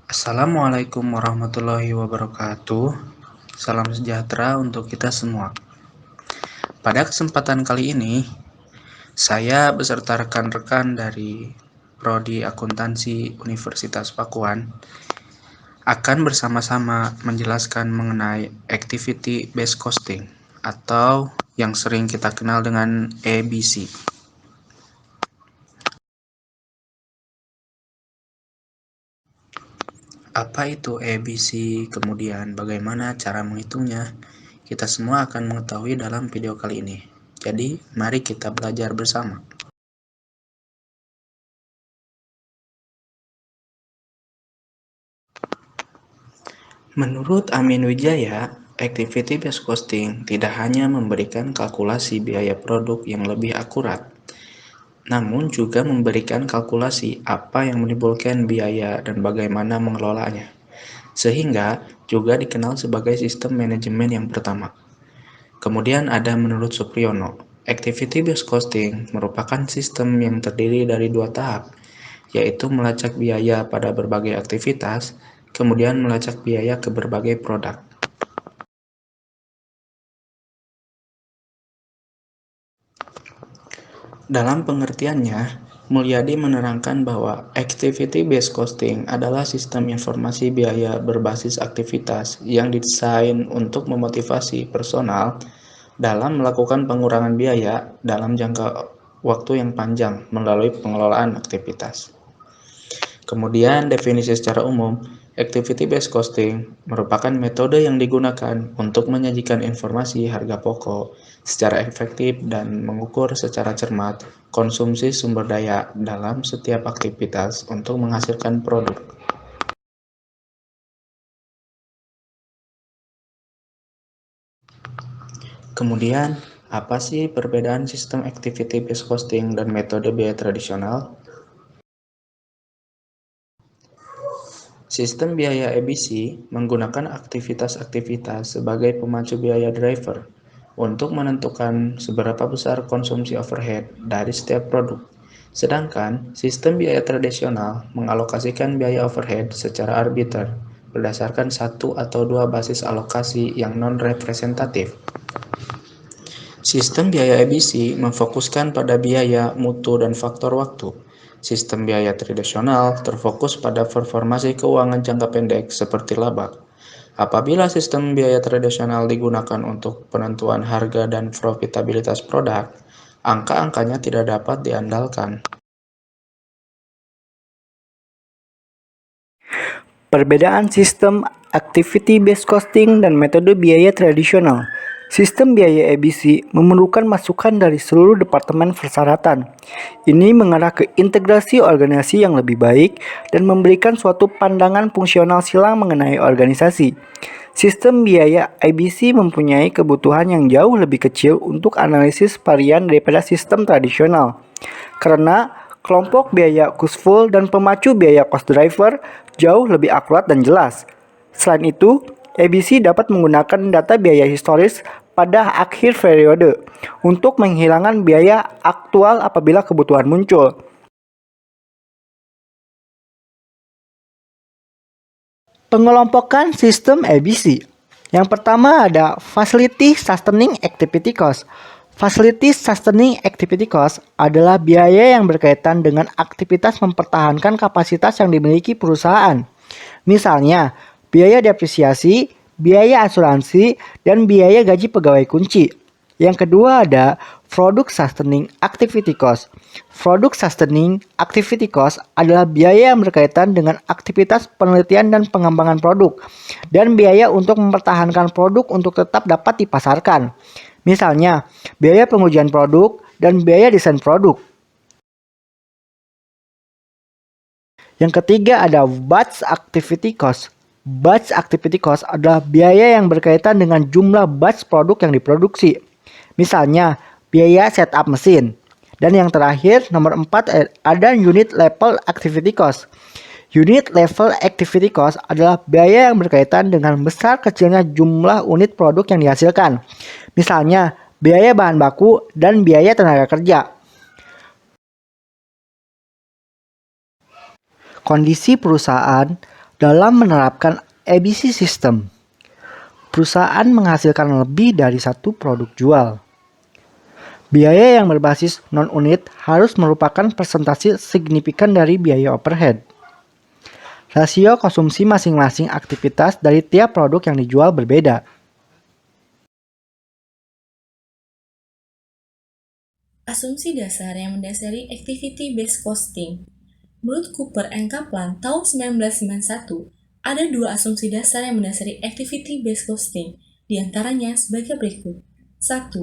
Assalamualaikum warahmatullahi wabarakatuh. Salam sejahtera untuk kita semua. Pada kesempatan kali ini, saya beserta rekan-rekan dari Prodi Akuntansi Universitas Pakuan akan bersama-sama menjelaskan mengenai Activity Based Costing atau yang sering kita kenal dengan ABC. Apa itu ABC, kemudian bagaimana cara menghitungnya? Kita semua akan mengetahui dalam video kali ini. Jadi, mari kita belajar bersama. Menurut Amin Wijaya, Activity Based Costing tidak hanya memberikan kalkulasi biaya produk yang lebih akurat, namun juga memberikan kalkulasi apa yang menimbulkan biaya dan bagaimana mengelolanya, sehingga juga dikenal sebagai sistem manajemen yang pertama. Kemudian ada menurut Supriyono, Activity Based Costing merupakan sistem yang terdiri dari dua tahap, yaitu melacak biaya pada berbagai aktivitas, kemudian melacak biaya ke berbagai produk. Dalam pengertiannya, Mulyadi menerangkan bahwa Activity-Based Costing adalah sistem informasi biaya berbasis aktivitas yang didesain untuk memotivasi personal dalam melakukan pengurangan biaya dalam jangka waktu yang panjang melalui pengelolaan aktivitas. Kemudian, definisi secara umum, Activity-Based Costing merupakan metode yang digunakan untuk menyajikan informasi harga pokok secara efektif dan mengukur secara cermat konsumsi sumber daya dalam setiap aktivitas untuk menghasilkan produk. Kemudian, apa sih perbedaan sistem Activity-Based Costing dan metode biaya tradisional? Sistem biaya ABC menggunakan aktivitas-aktivitas sebagai pemacu biaya driver untuk menentukan seberapa besar konsumsi overhead dari setiap produk. Sedangkan sistem biaya tradisional mengalokasikan biaya overhead secara arbiter berdasarkan satu atau dua basis alokasi yang non-representatif. Sistem biaya ABC memfokuskan pada biaya, mutu, dan faktor waktu. Sistem biaya tradisional terfokus pada performasi keuangan jangka pendek seperti laba. Apabila sistem biaya tradisional digunakan untuk penentuan harga dan profitabilitas produk, angka-angkanya tidak dapat diandalkan. Perbedaan sistem activity-based costing dan metode biaya tradisional. Sistem biaya ABC memerlukan masukan dari seluruh departemen persyaratan. Ini mengarah ke integrasi organisasi yang lebih baik dan memberikan suatu pandangan fungsional silang mengenai organisasi. Sistem biaya ABC mempunyai kebutuhan yang jauh lebih kecil untuk analisis varian daripada sistem tradisional. Karena kelompok biaya cost-full dan pemacu biaya cost driver jauh lebih akurat dan jelas. Selain itu, ABC dapat menggunakan data biaya historis pada akhir periode untuk menghilangkan biaya aktual apabila kebutuhan muncul. Pengelompokan sistem ABC. Yang pertama ada Facility Sustaining Activity Cost. Facility Sustaining Activity Cost adalah biaya yang berkaitan dengan aktivitas mempertahankan kapasitas yang dimiliki perusahaan. Misalnya, biaya depresiasi, biaya asuransi, dan biaya gaji pegawai kunci. Yang kedua ada Product Sustaining Activity Cost. Product Sustaining Activity Cost adalah biaya yang berkaitan dengan aktivitas penelitian dan pengembangan produk, dan biaya untuk mempertahankan produk untuk tetap dapat dipasarkan. Misalnya, biaya pengujian produk dan biaya desain produk. Yang ketiga ada Batch Activity Cost. Batch Activity Cost adalah biaya yang berkaitan dengan jumlah batch produk yang diproduksi. Misalnya, biaya setup mesin. Dan yang terakhir, nomor 4 ada Unit Level Activity Cost. Unit Level Activity Cost adalah biaya yang berkaitan dengan besar kecilnya jumlah unit produk yang dihasilkan. Misalnya, biaya bahan baku dan biaya tenaga kerja. Kondisi perusahaan. Dalam menerapkan ABC System, perusahaan menghasilkan lebih dari satu produk jual. Biaya yang berbasis non-unit harus merupakan persentase signifikan dari biaya overhead. Rasio konsumsi masing-masing aktivitas dari tiap produk yang dijual berbeda. Asumsi dasar yang mendasari activity-based costing. Menurut Cooper and Kaplan tahun 1991, ada dua asumsi dasar yang mendasari activity-based costing, di antaranya sebagai berikut. 1.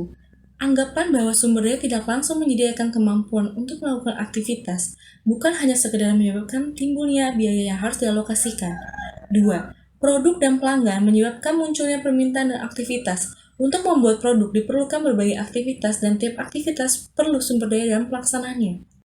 Anggapan bahwa sumber daya tidak langsung menyediakan kemampuan untuk melakukan aktivitas, bukan hanya sekedar menyebabkan timbulnya biaya yang harus dialokasikan. 2. Produk dan pelanggan menyebabkan munculnya permintaan dan aktivitas. Untuk membuat produk diperlukan berbagai aktivitas dan tiap aktivitas perlu sumber daya dalam pelaksanaannya.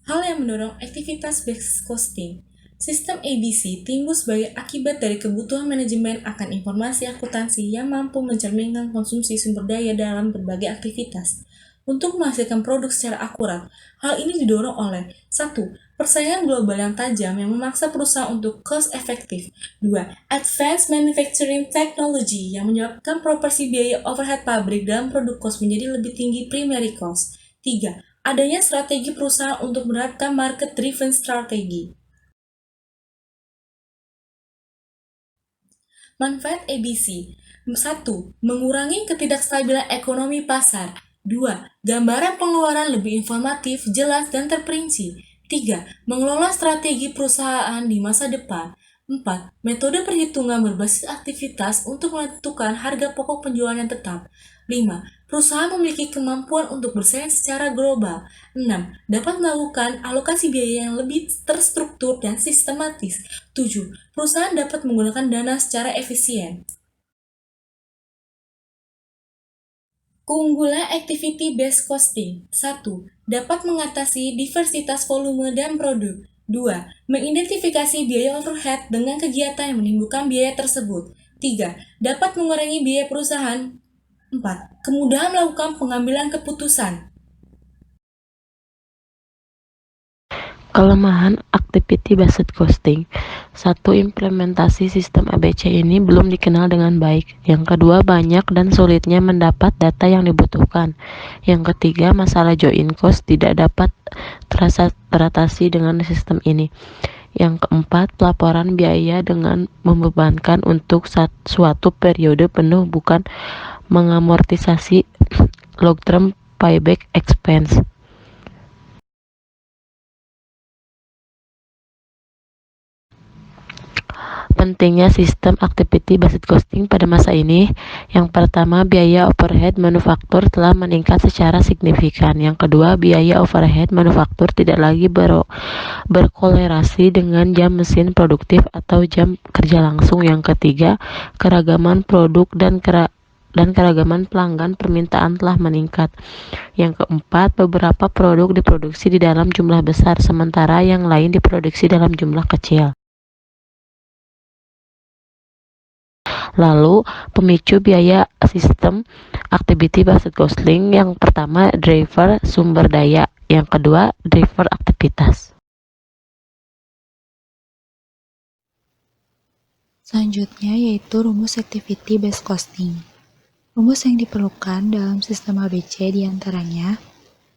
Hal yang mendorong aktivitas-based costing. Sistem ABC timbul sebagai akibat dari kebutuhan manajemen akan informasi akuntansi yang mampu mencerminkan konsumsi sumber daya dalam berbagai aktivitas. Untuk menghasilkan produk secara akurat, hal ini didorong oleh 1. Persaingan global yang tajam yang memaksa perusahaan untuk cost efektif. 2. Advanced manufacturing technology yang menyebabkan proporsi biaya overhead pabrik dalam produk cost menjadi lebih tinggi primary cost. 3. Adanya strategi perusahaan untuk menerapkan market-driven strategi. Manfaat ABC. 1. Mengurangi ketidakstabilan ekonomi pasar. 2. Gambaran pengeluaran lebih informatif, jelas, dan terperinci. 3. Mengelola strategi perusahaan di masa depan. 4. Metode perhitungan berbasis aktivitas untuk menentukan harga pokok penjualan yang tetap. 5. Perusahaan memiliki kemampuan untuk bersaing secara global. 6. Dapat melakukan alokasi biaya yang lebih terstruktur dan sistematis. 7. Perusahaan dapat menggunakan dana secara efisien. Keunggulan activity-based costing. 1. Dapat mengatasi diversitas volume dan produk. 2. Mengidentifikasi biaya overhead dengan kegiatan yang menimbulkan biaya tersebut. 3. Dapat mengurangi biaya perusahaan. 4. Kemudahan melakukan pengambilan keputusan. Kelemahan activity-based costing. 1. Implementasi sistem ABC ini belum dikenal dengan baik. Yang kedua, banyak dan sulitnya mendapat data yang dibutuhkan. Yang ketiga, masalah join cost tidak dapat teratasi dengan sistem ini. Yang keempat, pelaporan biaya dengan membebankan untuk suatu periode penuh bukan mengamortisasi long-term payback expense. Pentingnya sistem activity-based costing pada masa ini. Yang pertama, biaya overhead manufaktur telah meningkat secara signifikan. Yang kedua, biaya overhead manufaktur tidak lagi berkolerasi dengan jam mesin produktif atau jam kerja langsung. Yang ketiga, keragaman produk dan keragaman pelanggan permintaan telah meningkat. Yang keempat, beberapa produk diproduksi di dalam jumlah besar, sementara yang lain diproduksi dalam jumlah kecil. Lalu, pemicu biaya sistem activity-based costing. Yang pertama, driver sumber daya. Yang kedua, driver aktivitas. Selanjutnya yaitu rumus activity-based costing. Rumus yang diperlukan dalam sistem ABC diantaranya,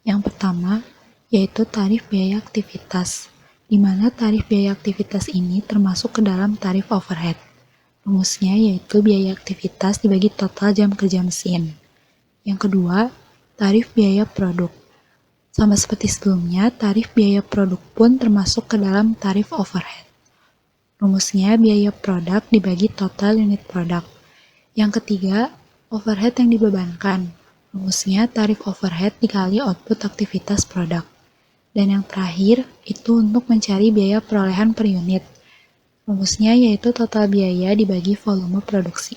yang pertama yaitu tarif biaya aktivitas, di mana tarif biaya aktivitas ini termasuk ke dalam tarif overhead. Rumusnya yaitu biaya aktivitas dibagi total jam kerja mesin. Yang kedua, tarif biaya produk. Sama seperti sebelumnya, tarif biaya produk pun termasuk ke dalam tarif overhead. Rumusnya biaya produk dibagi total unit produk. Yang ketiga, overhead yang dibebankan. Rumusnya tarif overhead dikali output aktivitas produk. Dan yang terakhir, itu untuk mencari biaya perolehan per unit. Rumusnya yaitu total biaya dibagi volume produksi.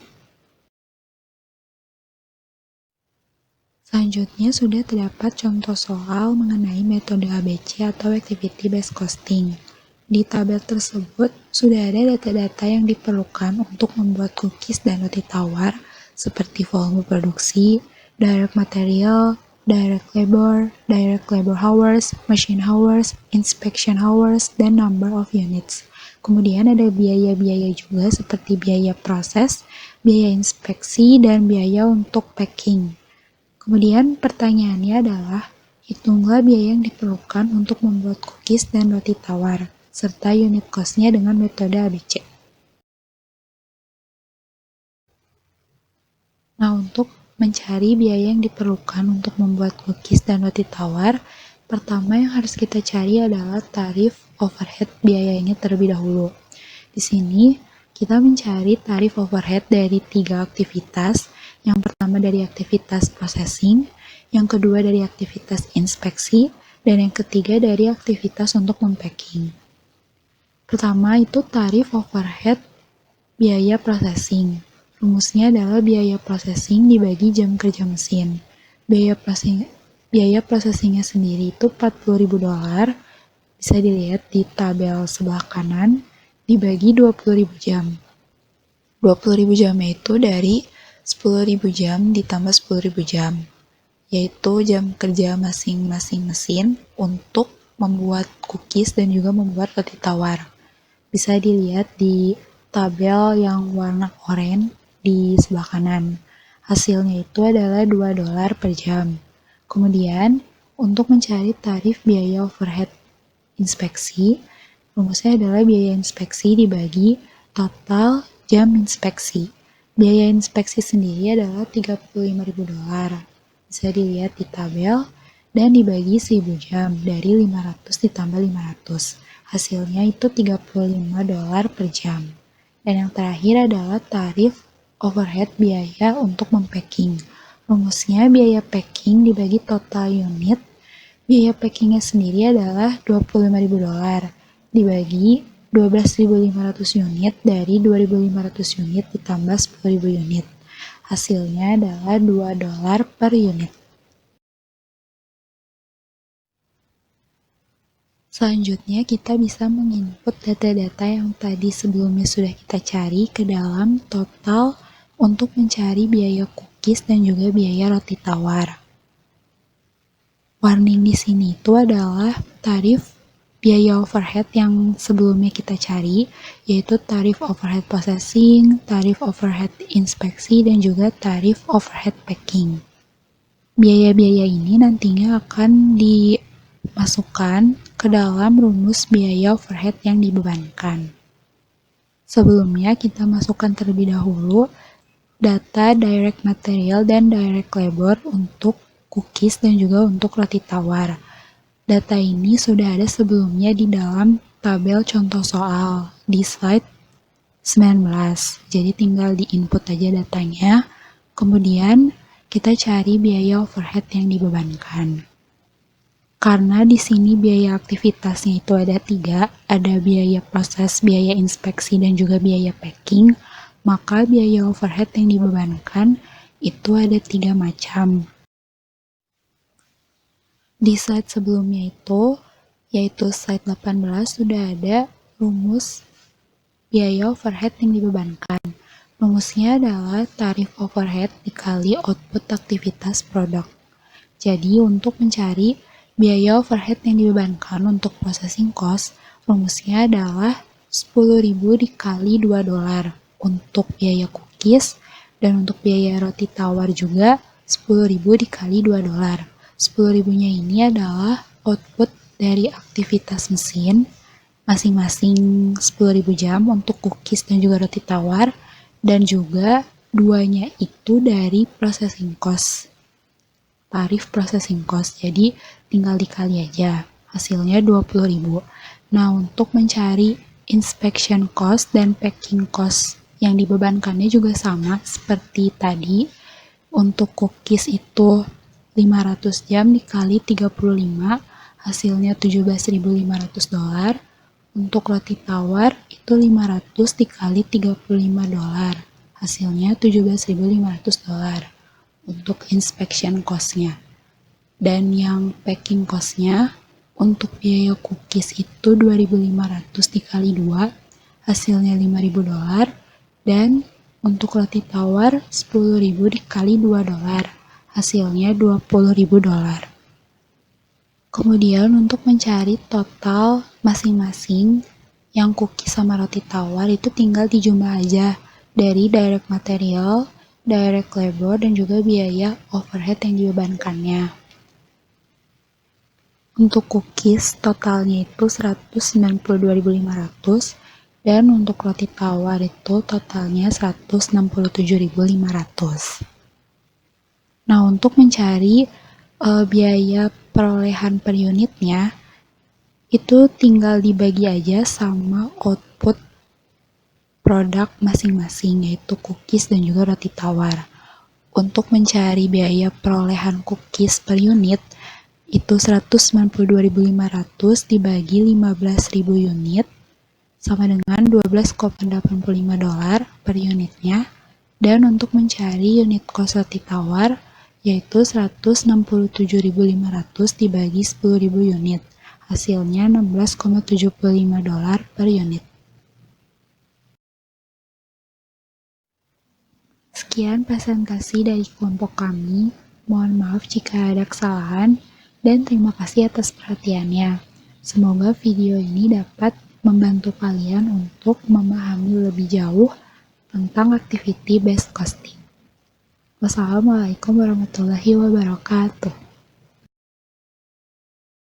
Selanjutnya sudah terdapat contoh soal mengenai metode ABC atau activity-based costing. Di tabel tersebut sudah ada data-data yang diperlukan untuk membuat cookies dan roti tawar seperti volume produksi, direct material, direct labor hours, machine hours, inspection hours, dan number of units. Kemudian ada biaya-biaya juga seperti biaya proses, biaya inspeksi, dan biaya untuk packing. Kemudian pertanyaannya adalah, hitunglah biaya yang diperlukan untuk membuat cookies dan roti tawar, serta unit cost-nya dengan metode ABC. Nah, untuk mencari biaya yang diperlukan untuk membuat cookies dan roti tawar, pertama yang harus kita cari adalah tarif overhead biayanya terlebih dahulu. Di sini, kita mencari tarif overhead dari 3 aktivitas. Yang pertama dari aktivitas processing, yang kedua dari aktivitas inspeksi, dan yang ketiga dari aktivitas untuk mempacking. Pertama itu tarif overhead biaya processing. Rumusnya adalah biaya processing dibagi jam kerja mesin. Biaya processingnya sendiri itu $40.000, bisa dilihat di tabel sebelah kanan, dibagi 20.000 jam. 20.000 jamnya itu dari 10.000 jam ditambah 10.000 jam, yaitu jam kerja masing-masing mesin untuk membuat cookies dan juga membuat roti tawar. Bisa dilihat di tabel yang warna oranye di sebelah kanan. Hasilnya itu adalah $2 per jam. Kemudian, untuk mencari tarif biaya overhead inspeksi, rumusnya adalah biaya inspeksi dibagi total jam inspeksi. Biaya inspeksi sendiri adalah $35.000. Bisa dilihat di tabel dan dibagi 1.000 jam dari 500 ditambah 500. Hasilnya itu $35 per jam. Dan yang terakhir adalah tarif overhead biaya untuk mempacking. Rumusnya biaya packing dibagi total unit. Biaya packingnya sendiri adalah $25.000 dibagi 12.500 unit dari 2.500 unit ditambah 10.000 unit. Hasilnya adalah $2 per unit. Selanjutnya kita bisa menginput data-data yang tadi sebelumnya sudah kita cari ke dalam total untuk mencari biaya cookies dan juga biaya roti tawar. Warning di sini itu adalah tarif biaya overhead yang sebelumnya kita cari, yaitu tarif overhead processing, tarif overhead inspeksi, dan juga tarif overhead packing. Biaya-biaya ini nantinya akan dimasukkan ke dalam rumus biaya overhead yang dibebankan. Sebelumnya kita masukkan terlebih dahulu data direct material dan direct labor untuk cookies dan juga untuk roti tawar. Data ini sudah ada sebelumnya di dalam tabel contoh soal di slide 19. Jadi tinggal di-input aja datanya. Kemudian kita cari biaya overhead yang dibebankan. Karena di sini biaya aktivitasnya itu ada 3, ada biaya proses, biaya inspeksi, dan juga biaya packing, maka biaya overhead yang dibebankan itu ada 3 macam. Di slide sebelumnya itu, yaitu slide 18, sudah ada rumus biaya overhead yang dibebankan. Rumusnya adalah tarif overhead dikali output aktivitas produk. Jadi untuk mencari biaya overhead yang dibebankan untuk processing cost, rumusnya adalah 10.000 dikali $2 untuk biaya cookies, dan untuk biaya roti tawar juga 10.000 dikali $2. 10.000-nya ini adalah output dari aktivitas mesin, masing-masing 10.000 jam untuk cookies dan juga roti tawar, dan juga 2-nya itu dari processing cost, tarif processing cost. Jadi tinggal dikali aja, hasilnya 20.000. Nah, untuk mencari inspection cost dan packing cost yang dibebankannya juga sama seperti tadi. Untuk cookies itu 500 jam dikali 35, hasilnya $17.500. Untuk roti tawar itu 500 dikali $35, hasilnya $17.500 untuk inspection cost-nya. Dan yang packing cost-nya untuk biaya cookies itu 2.500 dikali 2, hasilnya $5.000, dan untuk roti tawar 10.000 dikali $2, hasilnya $20.000. Kemudian untuk mencari total masing-masing yang cookies sama roti tawar itu tinggal dijumlah aja dari direct material, direct labor, dan juga biaya overhead yang dibebankannya. Untuk cookies totalnya itu 192.500 dan untuk roti tawar itu totalnya 167.500. Nah, untuk mencari biaya perolehan per unitnya itu tinggal dibagi aja sama output produk masing-masing, yaitu cookies dan juga roti tawar. Untuk mencari biaya perolehan cookies per unit itu 192.500 dibagi 15.000 unit sama dengan $12,85 per unitnya. Dan untuk mencari unit kos roti tawar yaitu 167.500 dibagi 10.000 unit, hasilnya $16,75 per unit. Sekian presentasi dari kelompok kami. Mohon maaf jika ada kesalahan dan terima kasih atas perhatiannya. Semoga video ini dapat membantu kalian untuk memahami lebih jauh tentang activity based costing. Wassalamualaikum warahmatullahi wabarakatuh.